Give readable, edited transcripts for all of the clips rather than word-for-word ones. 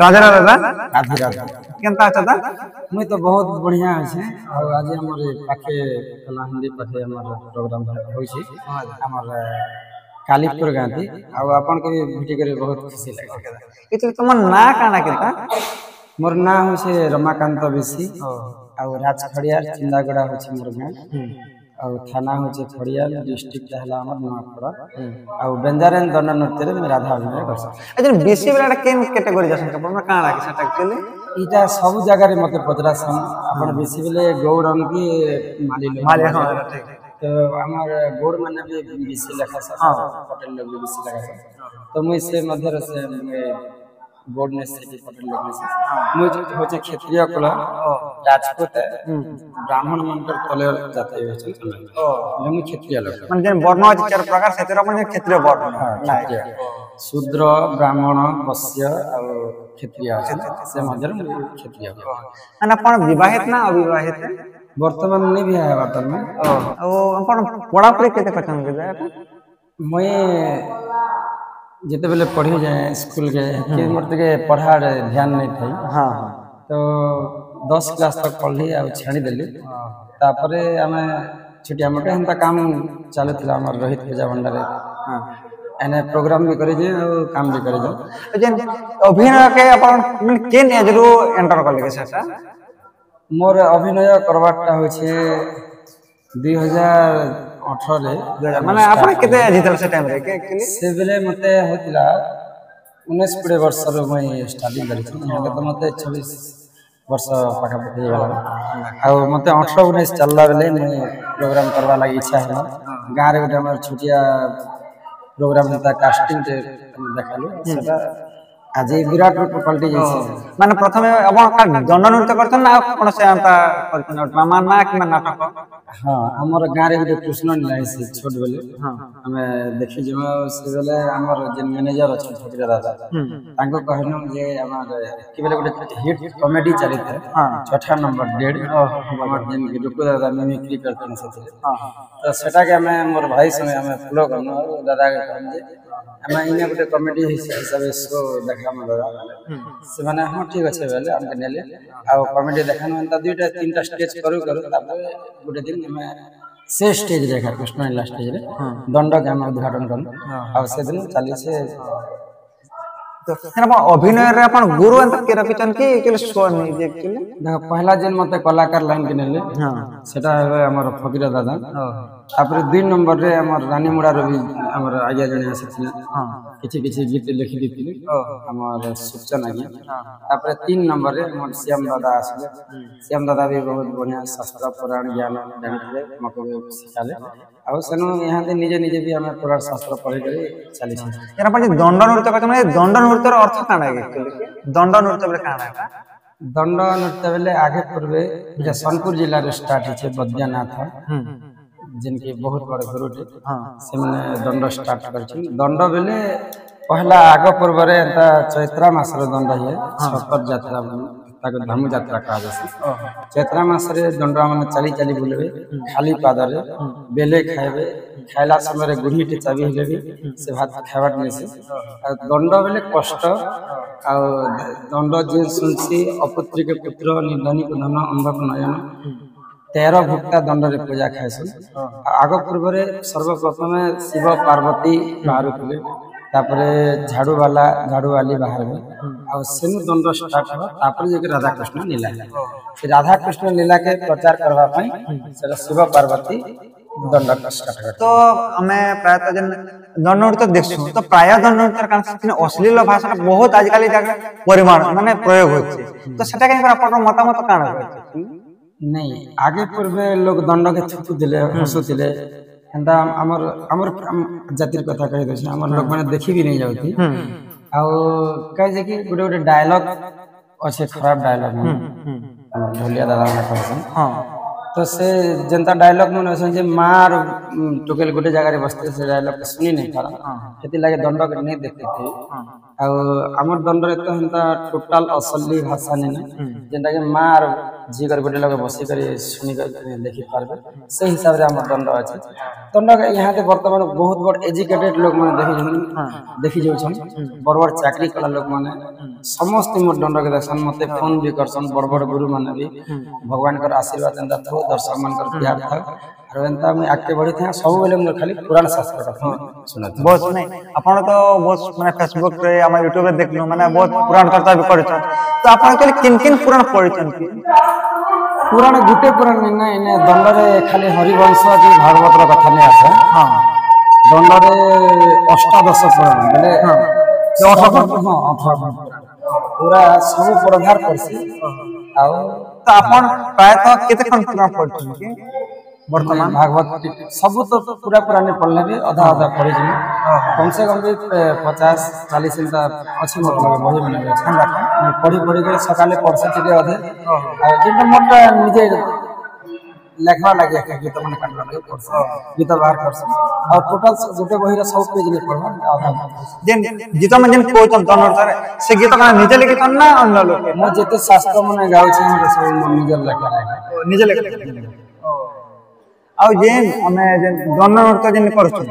राजा राजा राधे राधे केनता अच्छा था मुई तो बहुत बढ़िया अछि और आज हमर पाखे कलाहांडी पाखे हमर प्रोग्राम होई छी हमर कालीपुर गांधी और अपन के भेटी करे बहुत खुशी लागे इतो तुम ना काना केता मोर ना हो से रमाकांत बेसी और राजखड़िया चिंदागड़ा हो छी मोर गांव और थाना हो छे खड़ियाल डिस्ट्रिक्ट हला हमर नवापड़ा और बेंजारन दंड नृत्य रे राधा अभिनय करछ अच्छा बेसी बेला केन कैटेगरी जसन के पर काना के सेटा एक्चुअली इटा सब जगह रे मते पचरासन अपन बेसी बेले गौरन की माली हां ठीक तो हमर गौर माने भी बेसी लेखा छ पटेल लोग भी बेसी लेखा छ तो मुई से मध्य से बोर्ड ने से पटेल लोग ने से मुझे होचे क्षेत्रीय कला राजपूत ब्राह्मण मनकर तले जाते हो छ हम क्षेत्रीय लोग मन जे वर्ण चार प्रकार से तेरा मन क्षेत्रीय वर्ण शूद्र ब्राह्मण वैश्य और क्षेत्रीय से मध्य क्षेत्रीय अन अपन विवाहित ना अविवाहित वर्तमान नहीं भी है वाटर में ओ अपन पढ़ा पढ़ी केते कथन के मैं जिते बेले पढ़ी जाए स्कूल के मोर के पढ़ार ध्यान नहीं थई हां तो 10 क्लास तक पढ़ली आ छाड़ी देली तापरे हमें छुटिया मोटे हमता काम चालू थिला हमर रोहित पूजा भंडार हां एने प्रोग्राम भी करे जे और काम भी करे जे जन अभिनय के अपन केन एज रो एंटर कर लेके सेटा मोर अभिनय करवाटा होय छे 2018 माने आपण केते जीतल से टाइम रे के एक्चुअली से बेले मते होतिला 19-20 वर्ष रो मैं स्टार्टिंग करी छी यहाँ तो मते 26 वर्ष पाखा पखी गेला आ मते 18-19 चलला बेले मैं प्रोग्राम करवा लागि इच्छा है गां रे हमर छुटिया प्रोग्राम था कास्टिंग के देखालो सेटा आज विराट रूप पलटी जैसे माने प्रथमे अपन का दंड नृत्य करथन ना कोन से अंता करथन ड्रामा ना कि नाटक हां हमर गां रे कृष्ण नीलाई से छोट बेले हां हमें देखि जमा से बेले हमर जे मैनेजर अछि फकीर दादा तांको कहनो जे हमर कि बेले गोटे हिट कॉमेडी चलित है हां छठा नंबर डेढ़ हमर दिन के रुको दादा मिमिक्री करथन से हां तो सेटा के हमें मोर भाई संगे हमें फॉलो करनो दादा के कहन जे हमें इने गोटे कॉमेडी हिसाब से देखा म दादा से माने हां ठीक अछि बेले हम नेले आ कॉमेडी देखानो अंता दुईटा तीनटा स्टेज करू तापर गोटे दिन हमें से स्टेज देखा कृष्ण लीला स्टेज रे दंड के हम उद्घाटन करनो आ से दिन चली से तो अपन अभिनय रे अपन गुरु अंत के रखिचन कि के शो नहीं जे एक्चुअली देख पहला दिन मते कलाकार लाइन के नेले हां सेटा है हमर फकीर दादा तापर 2 नंबर रे हमर रानी मुड़ा रे हमर आगे जने आछथिन हां किछि किछि गीत लिखि दिथिले हमर सूचना आगे तापर 3 नंबर रे हमर श्याम दादा आछले श्याम दादा भी बहुत बढ़िया शास्त्र पुराण ज्ञान जानथिले मको सिखाले आ सनो यहां दे निजे निजे भी हमें पुराण शास्त्र पढ़े करे चली छी यार अपन दंड नृत्य कहत माने दंड नृत्य रो अर्थ काना है एक्चुअली दंड नृत्य बले काना है दंड नृत्य बेले आगे पूर्वे जे सोनपुर जिला रे स्टार्ट छे बद्यानाथ जिनके बहुत बड़े गुरु थे से माने दंड स्टार्ट करछी दंड बेले पहला आग पूर्व रे एता चैत्रा मास रे दंड है छपर यात्रा ताको धर्म यात्रा कहा जासी चैत्रा मास रे दंड माने चली चली बुलबे खाली पाद रे बेले खाइबे खाइला समय रे गुढ़ी टे चाबी हेबे से भात खावट नै से दंड बेले कष्ट आ दंड जे सुनसी अपुत्री के पुत्र निर्धनी को धन अंबक नयन 13 भुक्ता दंड रे पूजा खाइसन आग पूर्व रे सर्वप्रथम शिव पार्वती बाहर खुले तापरे झाड़ू वाली बाहर में और सेनु दंड स्टार्ट हो तापरे जे राधा कृष्ण लीला से राधा कृष्ण लीला के प्रचार करवा पई से शिव पार्वती दंड स्टार्ट कर तो हमें प्रायतः जन दंड नृत्य देखसु तो प्राय दंड नृत्य कान अश्लील भाषा बहुत आजकल जगह परिमाण माने प्रयोग होछि तो सेटा के अपन मतामत काना होछि नहीं आगे पूर्वे लोग दंड के छुटू दिले हसुतिले एंता हमर हमर जातिर कथा कहि दे हमर लोग माने देखि भी नहीं जाउती आ कह जे कि गोटे गोटे डायलॉग अच्छे खराब डायलॉग हमर ढोलिया दादा ने कहसन हां तो से जनता डायलॉग मन असन जे मार टोकेल गोटे जगह रे बसते से डायलॉग सुनी नहीं पारा खेती लागे दंड के नहीं देखते थे आ हमर दंड रे तो हंता टोटल असली भाषा नहीं जेंता के मार जीकर गोटे लोग बसिक शुणी देखी पारे से हिसाब से आम दंड अच्छे दंड यहाँ बर्तमान बहुत बड़ एजुकेटेड लोग मैंने देखी जाऊन बड़ बड़ चाकरी कला लोग मैंने समस्त मोर दंड के देखन मत फोन भी करसन बड़ बड़ गुरु मैंने भी भगवान का आशीर्वाद एंता थो दर्शक मान प्यार था और एंता मैं आगे बढ़ी था सब बेले मोर खाली पुराण शास्त्र कथा सुना बहुत नहीं आपण तो बहुत माने फेसबुक रे हम यूट्यूब रे देखलु माने बहुत पुराण चर्चा भी करछन तो आपण के किन किन पुराण पढिछन की पुराण गुटे पुराण नहीं इने दंड रे खाली हरिवंश की भागवत रो कथा नहीं आसे हां दंड रे अष्टादश पुराण बोले हां 18 पूरा सब प्रधार करसी आ तो आपण प्राय तो केते खन पुराण पढिछन की वर्तमान भागवत सब तो पूरा पुराने पढ़ले भी आधा आधा पढ़ी जी कम से कम भी 50-40 इंता अच्छी मतलब बही बने अच्छा मैं पढ़ी पढ़ी के सकाले पढ़से टिके अधे जिन मोटा निजे लेखवा लगे गीत मन काट लगे पढ़से गीत बाहर करसे और टोटल गोटे बही रे सब पेज नहीं पढ़वा आधा जेन गीत में जेन कोचन तनर सर से गीत का निजे लिखितन ना अन्य लोग मैं जेते शास्त्र मन गाउ छै हम सब निजे लेखा निजे लिख आउ जेन हमें जेन दंड नृत्य जेन करछु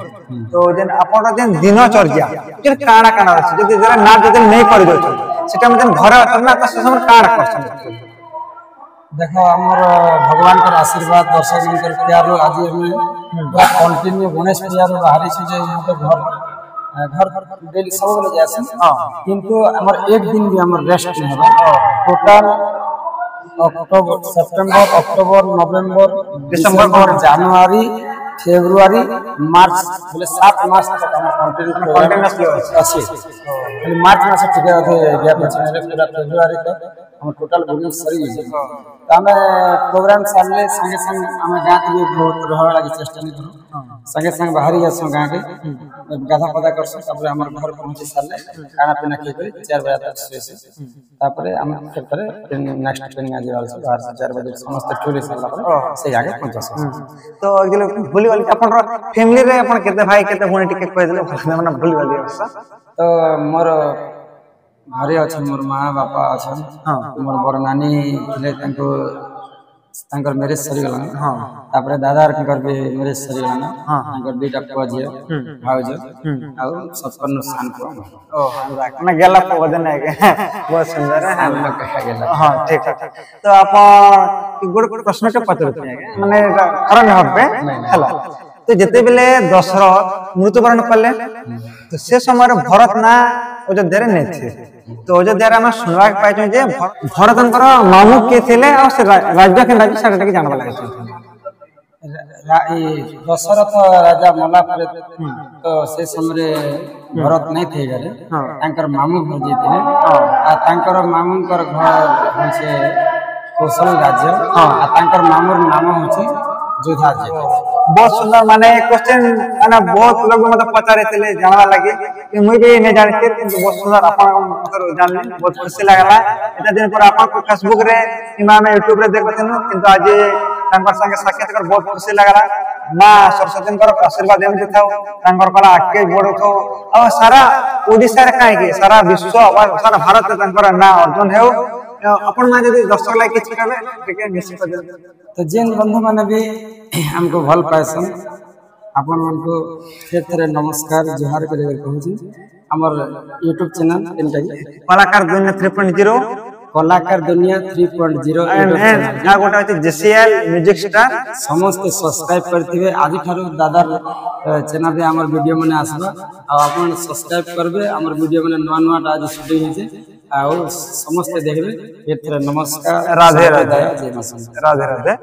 तो जेन आपण जेन दिनचर्या जे काणा काणा अछि जदि जरा ना जदि नै करि दोछ सेटा में जेन घर अत ना त समय काणा करछु देखो हमर भगवान का आशीर्वाद दर्शक मित्र प्यार आज हमें कंटिन्यू गणेश पूजा रो बाहरी छै जे यहाँ पे घर डेली सब बेले जायसन किंतु हमर एक दिन भी हमर रेस्ट नहीं होबा टोटल अक्टूबर सितंबर अक्टूबर नवंबर दिसंबर जनवरी फेब्रुआरी मार्च बोले 7 मास तक हम कंटिन्यूअसली अछि खाली मार्च मास ठीक है गैप अछि पूरा फेब्रुआरी तक हम टोटल बुकिंग सरी छै त हमें प्रोग्राम सामने संगे संग हम गात भी बहुत रहवा लागि चेष्टा नहीं करू संगे संग बाहरी आसो गां के गाधा पदा करसो तब हमर घर पहुंची साले खाना पीना खै के 4 बजे तक से तापरे हम फिर नेक्स्ट ट्रेनिंग आज वाला से बाहर से 4 बजे समस्त टूरी साला पर से आगे पहुंचस तो अगले भूली वाली अपन फैमिली रे अपन केते भाई केते भोनी टिके कह देले माने भूली वाली अवस्था तो मोर घरे अछि मोर मां बापा अछि हां मोर बड़ नानी थिले तांकर मैरिज सरी गला हां तापरे दादा कर भी मैरिज सरी गला हां तांकर बेटा पुआ जे भाउज आ सपन नुकसान को ओ ना गेला पवदन है के बहुत सुंदर है हम लोग कह गेला हां ठीक है तो अपन गुड प्रश्न के पत्रते है माने कारण हबे हला तो जते बेले दशरथ मृत्युवरण करले तो से समय भरत ना अयोध्या रे नै थे तो अयोध्या रे हम सुनवा पाइ छै जे भरतनकर मामू के थिले और से राज्य के राज्य सारा के जानबा लागै छै दशरथ राजा मला पर तो से समय भरत नहीं थे गले तांकर मामू भजी थे आ तांकर मामू कर घर से कौशल राज्य आ तांकर मामूर नाम होछि जोधा जी बहुत सुंदर माने क्वेश्चन माने बहुत लोग मतलब पचारे थे जानवा लगे कि मुई भी नहीं जानते किंतु बहुत सुंदर अपन जानले बहुत खुशी लागला एटा दिन पर अपन को फेसबुक रे इमा में यूट्यूब रे देखतनु किंतु आज तांकर संगे साक्षात कर बहुत खुशी लागला मां सरस्वती कर आशीर्वाद देम देथाओ तांकर कला आके बढो और सारा ओडिसा रे काहे के सारा विश्व और सारा भारत रे तांकर ना अर्जुन हेउ अपन मान यदि दर्शक लाइक किछ करबे ठीक है निश्चित तो जेन बंधु माने भी हमको भल पाएसन अपन मन को फिर नमस्कार जोहार करे कहू छी हमर YouTube चैनल इनका कलाकार दुनिया 3.0 कलाकार दुनिया 3.0 एंड आ गोटा छै JCL म्यूजिक स्टार समस्त सब्सक्राइब करथिबे आज थारो दादा चैनल रे हमर वीडियो माने आसबा आ अपन सब्सक्राइब करबे हमर वीडियो माने नवा नवा आज शूटिंग होय छै आ समस्त देखबे फिर नमस्कार राधे राधे राधे राधे